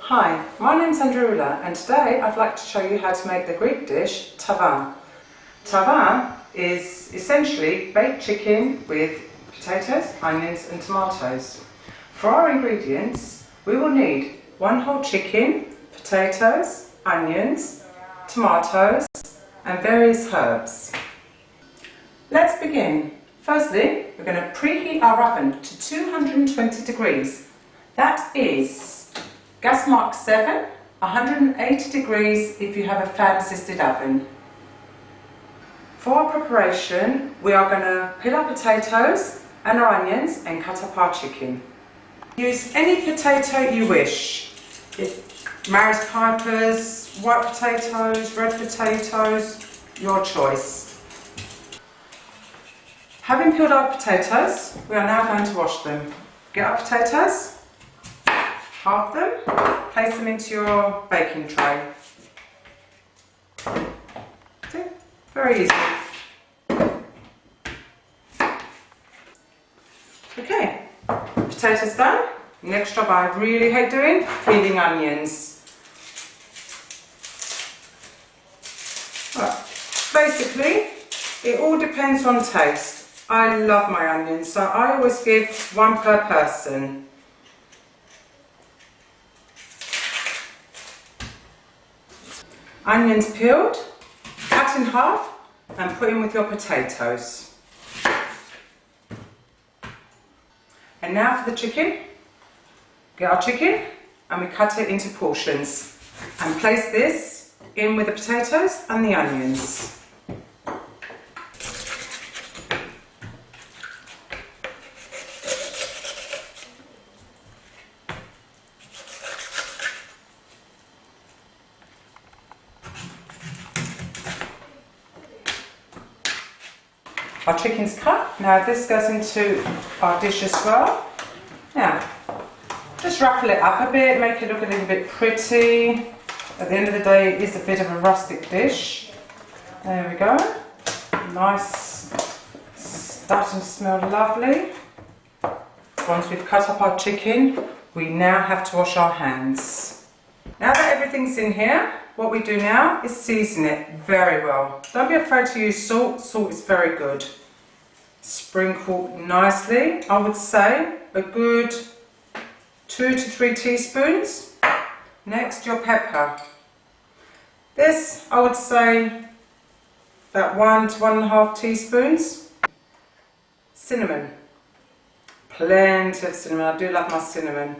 Hi, my name's Andrula and today I'd like to show you how to make the Greek dish Tavva. Tavva is essentially baked chicken with potatoes, onions and tomatoes. For our ingredients, we will need 1 whole chicken, potatoes, onions, tomatoes and various herbs. Let's begin. Firstly, we're going to preheat our oven to 220 degrees. That is gas mark 7, 180 degrees if you have a fan assisted oven. For our preparation, we are going to peel our potatoes and our onions and cut up our chicken. Use any potato you wish. Maris Pipers, white potatoes, red potatoes, your choice. Having peeled our potatoes, we are now going to wash them. Get our potatoes, halve them, place them into your baking tray. See? Very easy. Okay, potatoes done. Next job I really hate doing, peeling onions. Well, basically, it all depends on taste. I love my onions, so I always give 1 per person. Onions peeled, cut in half and put in with your potatoes. And now for the chicken. Get our chicken and we cut it into portions and place this in with the potatoes and the onions. Our chicken's cut. Now this goes into our dish as well. Now, just ruffle it up a bit, make it look a little bit pretty. At the end of the day, it is a bit of a rustic dish. There we go. Nice, starting to smell lovely. Once we've cut up our chicken, we now have to wash our hands. Now that everything's in here, what we do now is season it very well. Don't be afraid to use salt. Salt is very good. Sprinkle nicely. I would say a good 2 to 3 teaspoons. Next, your pepper. This, I would say, about 1 to 1.5 teaspoons. Cinnamon. Plenty of cinnamon. I do love my cinnamon.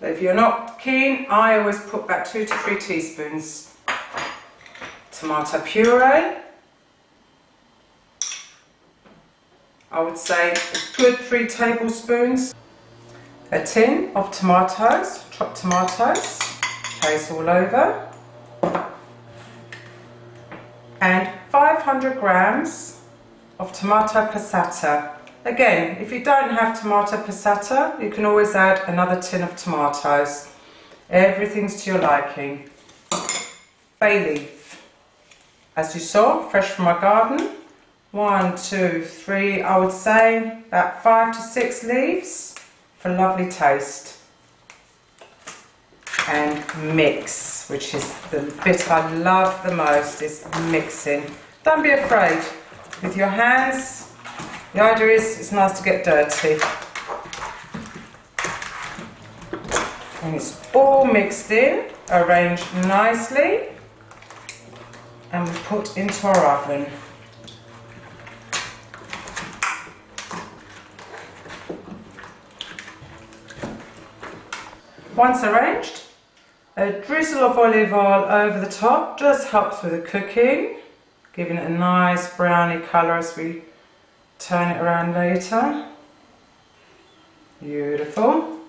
But if you're not keen, I always put about 2 to 3 teaspoons. Tomato puree. I would say a good 3 tablespoons. A tin of tomatoes, chopped tomatoes, place all over. And 500 grams of tomato passato. Again, if you don't have tomato passato, you can always add another tin of tomatoes. Everything's to your liking. Bay leaf. As you saw, fresh from my garden. 1, 2, 3, I would say about 5 to 6 leaves for lovely taste. And mix, which is the bit I love the most, is mixing. Don't be afraid. With your hands, the idea is it's nice to get dirty. And it's all mixed in, arranged nicely, and we put into our oven. Once arranged, a drizzle of olive oil over the top just helps with the cooking, giving it a nice browny colour as we turn it around later. Beautiful.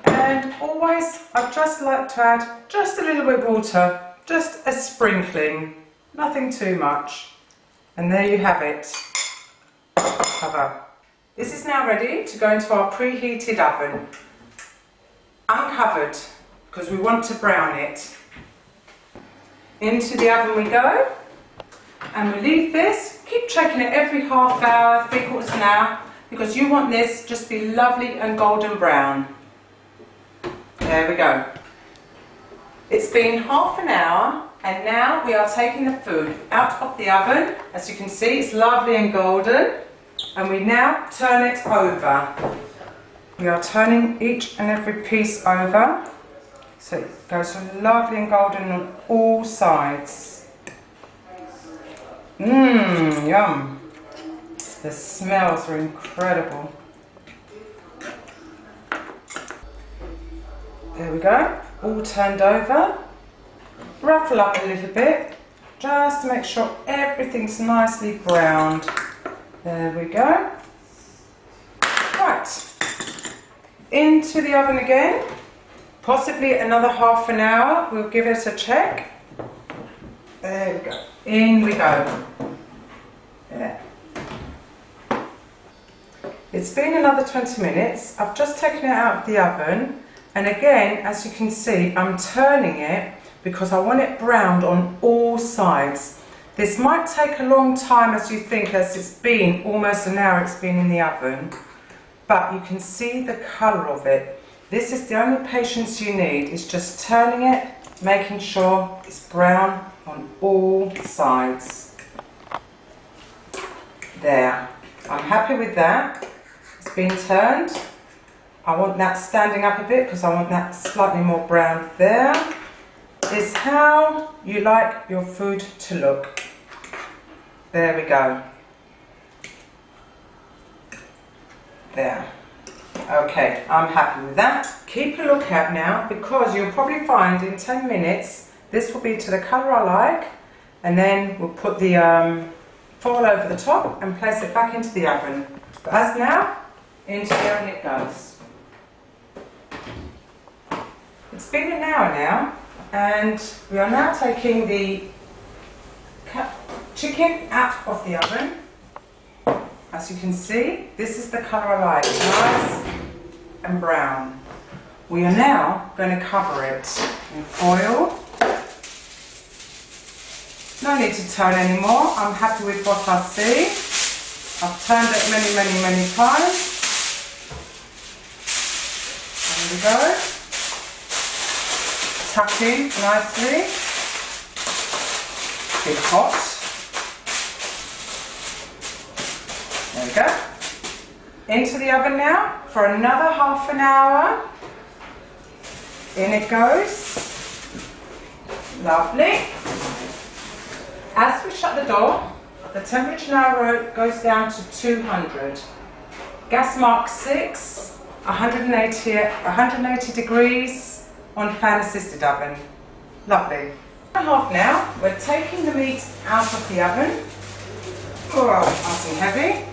And always, I just like to add just a little bit of water, just a sprinkling, nothing too much. And there you have it. Tavva. This is now ready to go into our preheated oven. Uncovered, because we want to brown it. Into the oven we go, and we leave this. Keep checking it every half hour, 3/4 of an hour, because you want this just to be lovely and golden brown. There we go. It's been half an hour and now we are taking the food out of the oven. As you can see, it's lovely and golden, and we now turn it over. We are turning each and every piece over so it goes lovely and golden on all sides. Mmm, yum. The smells are incredible. There we go, all turned over. Ruffle up a little bit, just to make sure everything's nicely browned. There we go. Right, into the oven again, possibly another half an hour. We'll give it a check. There we go, in we go. There. It's been another 20 minutes. I've just taken it out of the oven, and again, as you can see, I'm turning it because I want it browned on all sides. This might take a long time as you think, as it's been almost an hour it's been in the oven, but you can see the colour of it. This is the only patience you need, is just turning it, making sure it's brown on all sides. There, I'm happy with that. It's been turned. I want that standing up a bit because I want that slightly more brown. There is how you like your food to look. There we go. There. Okay, I'm happy with that. Keep a lookout now, because you'll probably find in 10 minutes this will be to the colour I like, and then we'll put the foil over the top and place it back into the oven. But as now, into the oven it goes. It's been an hour now, and we are now taking the chicken out of the oven. As you can see, this is the colour I like, nice and brown. We are now going to cover it in foil. No need to turn anymore, I'm happy with what I see. I've turned it many times. There we go. Tuck in nicely. Bit hot. There we go. Into the oven now for another half an hour. In it goes. Lovely. As we shut the door, the temperature now goes down to 200. Gas mark 6, 180 degrees on fan assisted oven. Lovely. Half now, we're taking the meat out of the oven. Oh, nice and heavy.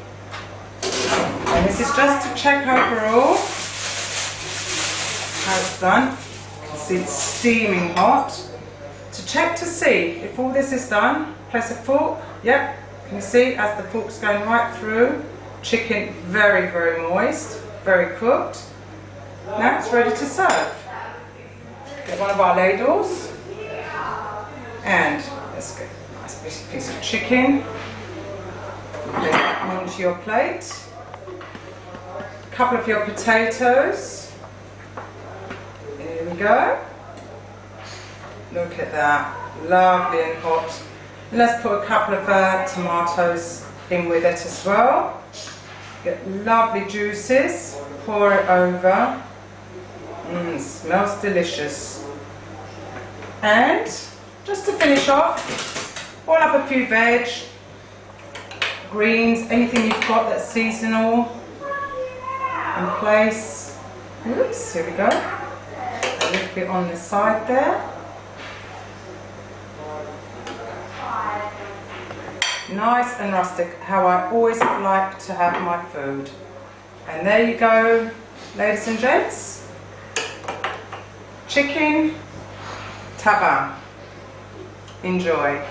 And this is just to check overall how it's done. You can see it's steaming hot. To check to see if all this is done, place a fork. Yep, you can see as the fork's going right through. Chicken very moist, very cooked. Now it's ready to serve. Get one of our ladles, and let's get a nice piece of chicken. Put it onto your plate. A couple of your potatoes. There we go. Look at that, lovely and hot. And let's put a couple of tomatoes in with it as well. Get lovely juices, pour it over. Smells delicious. And just to finish off, roll up a few veg, greens, anything you've got that's seasonal, and place. Oops, here we go. A little bit on the side there. Nice and rustic, how I always like to have my food. And there you go, ladies and gents. Chicken Tavva. Enjoy.